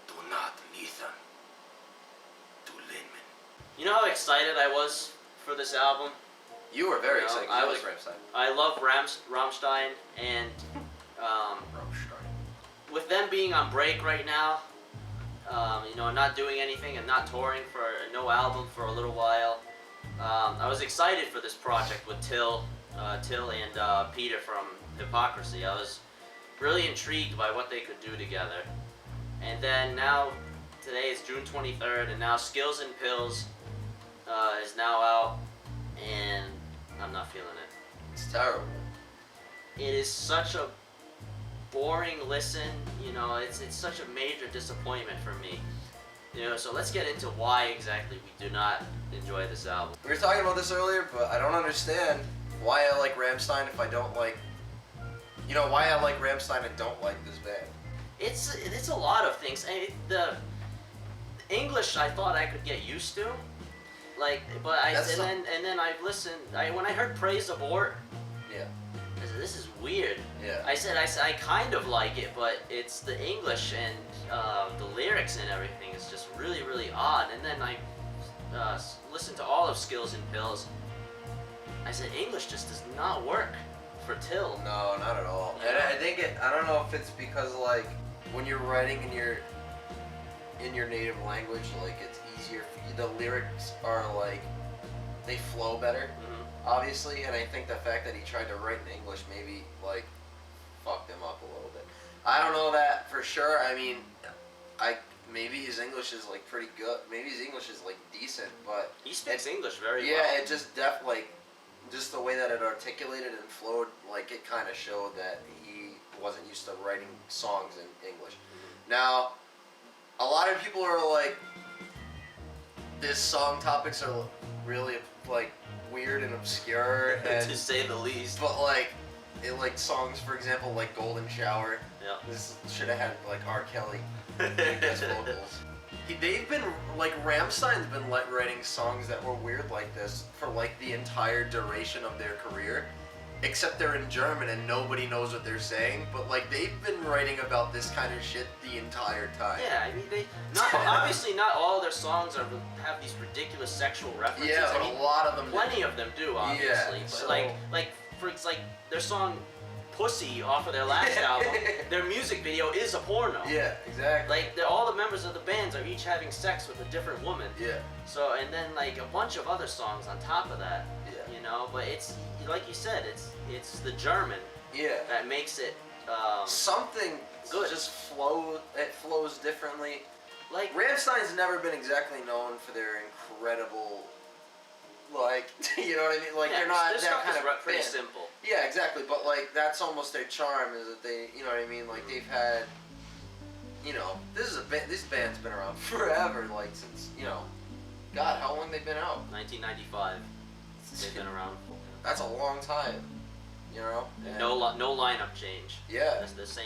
Do not listen to Lindemann. You know how excited I was for this album? You were very excited. I I was- like Rammstein. I love Rammstein, and Rammstein. with them being on break right now, you know, not doing anything and not touring for no album for a little while, I was excited for this project with Till and Peter from Hypocrisy. I was really intrigued by what they could do together. And then now, today is June 23rd, and now Skills and Pills is now out, and I'm not feeling it. It's terrible. It is such a boring listen, you know, it's such a major disappointment for me. You know, so let's get into why exactly we do not enjoy this album. We were talking about this earlier, but I don't understand why I like Rammstein if I don't like, you know, why I like Rammstein and don't like this band. It's a lot of things. The English I thought I could get used to, like, but and then I listened. When I heard Praise Abort, Yeah. I said, this is weird. Yeah. I said I kind of like it, but it's the English and the lyrics and everything is just really, really odd. And then I listened to all of Skills and Pills. I said English just does not work for Till. No, not at all. Yeah. And I think I don't know if it's because like when you're writing in your native language, like it's easier for you. The lyrics are like, they flow better, obviously, and I think the fact that he tried to write in English maybe like fucked him up a little bit. I don't know that for sure. I mean, maybe his English is like pretty good. Maybe his English is like decent, but He speaks English very well. yeah, it just just the way that it articulated and flowed, like it kind of showed that he wasn't used to writing songs in English. Now, a lot of people are like, this song topics are really like weird and obscure, and to say the least. but like songs, for example, like Golden Shower. Yeah. This should have had like R. Kelly guest vocals. They've been like Rammstein's been like writing songs that were weird like this for like the entire duration of their career, except they're in German and nobody knows what they're saying. But like they've been writing about this kind of shit the entire time. Yeah, I mean obviously not all their songs have these ridiculous sexual references. Yeah, but I mean, a lot of them. plenty of them do, obviously. Yeah, but so- like for it's like their song Pussy off of their last album, their music video is a porno. Yeah, exactly. Like all the members of the bands are each having sex with a different woman. Yeah. So and then like a bunch of other songs on top of that. Yeah. You know, but it's like you said, it's the German Yeah. that makes it Something good. just it flows differently. like Rammstein's never been exactly known for their incredible, like, you know what I mean? Like, yeah, they're not their that stuff kind is of pretty band. simple. Yeah, exactly. But like, that's almost their charm, is that they, you know what I mean? Like, they've had, you know, this band's been around forever. Like, since, you know, God, how long they've been out? 1995. They've been around. That's a long time. You know. And No lineup change. Yeah. It's the same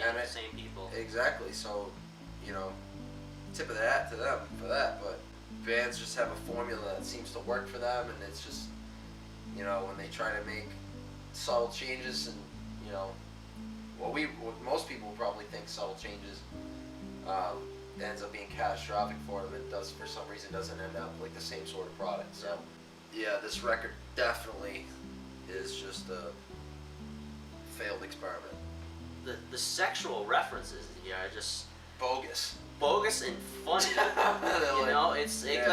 people. Exactly. So, you know, tip of the hat to them for that. But bands just have a formula that seems to work for them, and it's just, you know, when they try to make subtle changes, and you know, what most people probably think subtle changes, it ends up being catastrophic for them. It does, for some reason, doesn't end up like the same sort of product. So, yeah, this record definitely is just a failed experiment. The sexual references here are just Bogus. and funny. You know, it's yeah.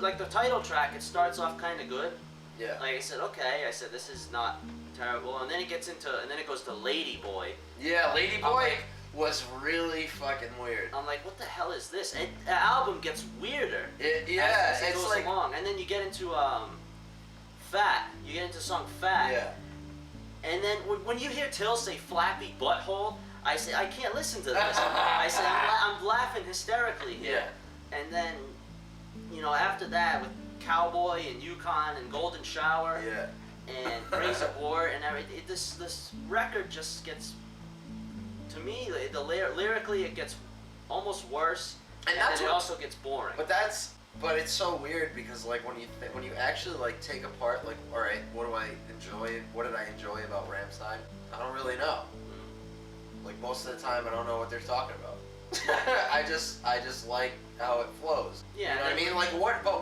like the title track. It starts off kind of good. Yeah. Like I said, okay. I said this is not terrible, and then it goes to Lady Boy. Yeah, Lady Boy like- was really fucking weird. I'm like, what the hell is this? And the album gets weirder. Yeah, as it it's goes like along, and then you get into Fat. You get into song Fat. yeah. And then when you hear Till say flappy butthole, I say, I can't listen to this. I say, I'm laughing hysterically here. Yeah. And then, you know, after that with Cowboy and Yukon and Golden Shower Yeah. and Praise Abort and everything, this record just gets, to me, lyrically it gets almost worse, And and that's then it what- also gets boring. But it's so weird because like when you actually like take apart like, all right, what do I enjoy? What did I enjoy about Rammstein? I don't really know. Like most of the time, I don't know what they're talking about. I just like how it flows. Yeah, You know what I mean? Like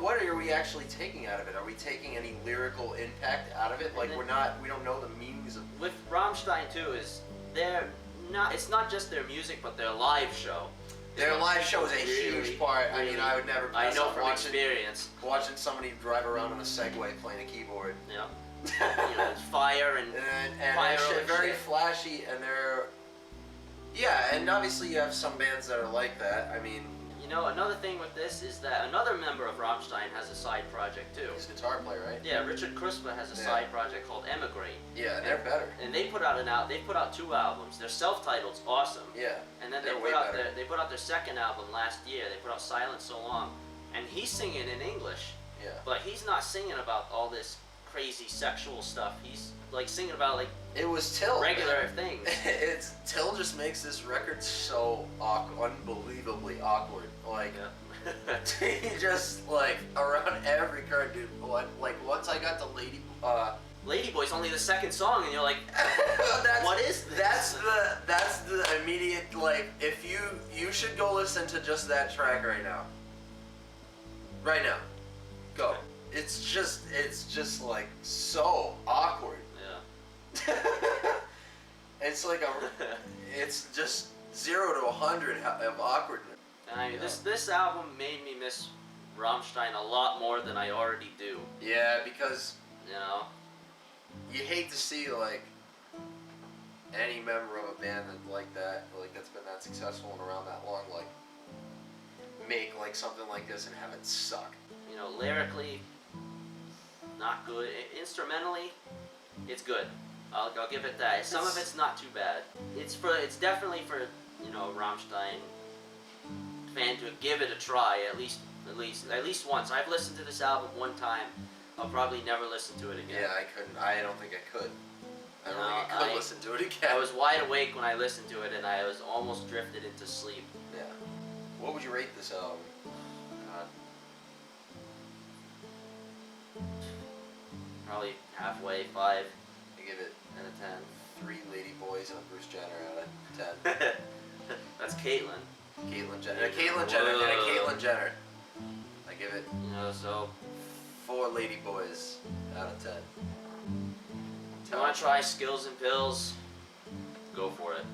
what are we actually taking out of it? Are we taking any lyrical impact out of it? Like we don't know the meanings of. With Rammstein too is it's not just their music but their live show. Their live show is a huge part. I mean, I would never pass I know up from experience. watching somebody drive around on a Segway playing a keyboard. Yeah. You know, it's fire and and shit, very flashy, and and obviously you have some bands that are like that. I mean, you know, another thing with this is that another member of Rammstein has a side project too. he's a guitar player, right? Yeah, Richard Kruspe has a side project called Emigrate. Yeah, and they're better. And they put out 2 albums. Their self-titled's awesome. Yeah. And then they're they put out their second album last year. They put out Silence So Long, and he's singing in English. Yeah. But he's not singing about all this crazy sexual stuff. He's like singing about like it was Till. Regular things. Till just makes this record so unbelievably awkward. Like he just like around every curve, dude. Like once I got to Ladyboy's only the second song, and you're like, what is this? That's the immediate, like, if you should go listen to just that track right now. Right now. Go. It's just like so awkward. Yeah. It's like it's just 0 to 100 of awkwardness. And I mean, this album made me miss Rammstein a lot more than I already do. Yeah, because you know, you hate to see like any member of a band that's been that successful and around that long, like make like something like this and have it suck. You know, lyrically, not good. Instrumentally, it's good. I'll give it that. Some of it's not too bad. It's definitely for, you know, Rammstein fan to give it a try at least once. I've listened to this album one time. I'll probably never listen to it again. Yeah, I couldn't. I don't think I could. I don't think I could listen to it again. I was wide awake when I listened to it, and I was almost drifted into sleep. Yeah. What would you rate this album? God. Probably halfway, 5. I give it out of 10. 3 lady boys and a Bruce Jenner out of 10. That's Caitlyn. Caitlyn Jenner. Caitlyn Jenner and a Caitlyn Jenner. I give it. You know, so 4 lady boys out of 10. If you want to try Skills and Pills, go for it.